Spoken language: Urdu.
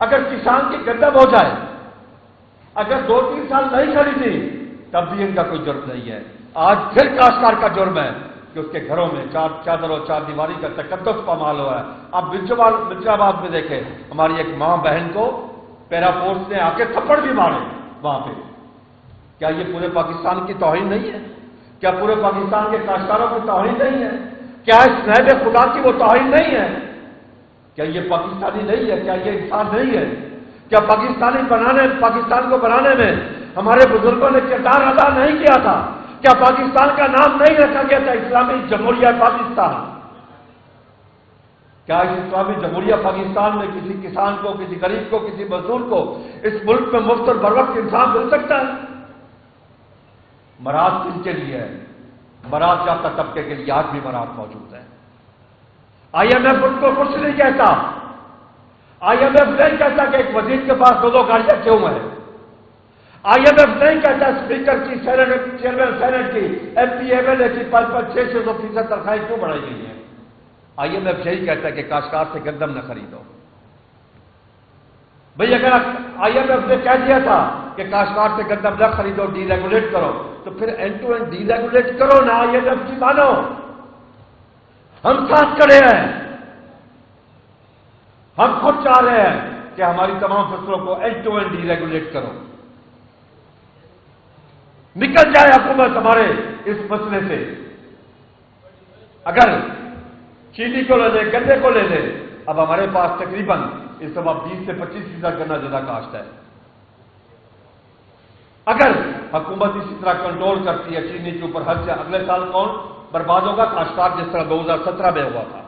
اگر کسان کی گندم ہو جائے، اگر 2-3 سال نہیں خریدی تب بھی ان کا کوئی جرم نہیں ہے۔ آج پھر کاشتکار کا جرم ہے کہ اس کے گھروں میں چادر اور چار دیواری کا تقدس پامال ہوا ہے۔ اب بنجاباد میں دیکھیں، ہماری ایک ماں بہن کو پیرا فورس نے آ کے تھپڑ بھی مارے وہاں پہ۔ کیا یہ پورے پاکستان کی توہین نہیں ہے؟ کیا پورے پاکستان کے کاشتکاروں کی توہین نہیں ہے؟ کیا اس نہج خدا کی وہ توہین نہیں ہے؟ کیا یہ پاکستانی نہیں ہے؟ کیا یہ انسان نہیں ہے؟ کیا پاکستان کو بنانے میں ہمارے بزرگوں نے کردار ادا نہیں کیا تھا؟ کیا پاکستان کا نام نہیں رکھا گیا تھا اسلامی جمہوریہ پاکستان؟ کیا اس اسلامی جمہوریہ پاکستان میں کسی کسان کو، کسی غریب کو، کسی مزدور کو اس ملک میں مفت اور بروقت انصاف مل سکتا ہے؟ مراد کن کے لیے ہے؟ مراد یافتہ طبقے کے لیے آج بھی مراد موجود ہے۔ آئی ایم ایف ان کو کچھ نہیں کہتا۔ آئی ایم ایف نہیں کہتا کہ ایک وزیر کے پاس 2 گاڑیاں کیوں ہیں۔ آئی ایم ایف نہیں کہتا اسپیکر کی، چیئرمین سینٹ کی، M P M L A کی 500-600% تنخواہیں کیوں بڑھائی گئی ہیں۔ آئی ایم ایف یہی کہتا ہے کہ کاشتکار سے گندم نہ خریدو۔ بھئی اگر آئی ایم ایف نے کہہ دیا تھا کہ کاشتکار سے گندم نہ خریدو، ڈی ریگولیٹ کرو، تو پھر end to end deregulate کرو نا، آئی ایم ایف کی مانو۔ ہم ساتھ کھڑے ہیں، ہم خود چاہ رہے ہیں کہ ہماری تمام فصلوں کو end to end deregulate کرو، نکل جائے حکومت ہمارے اس مسئلے سے۔ اگر چینی کو لے لے، گنے کو لے لے، اب ہمارے پاس تقریباً اس وقت 20 سے 25% گنا زیادہ کاشت ہے۔ اگر حکومت اسی طرح کنٹرول کرتی ہے چینی کے اوپر حد سے، اگلے سال کون برباد ہوگا؟ کاشتکار، جس طرح 2017 میں ہوا تھا۔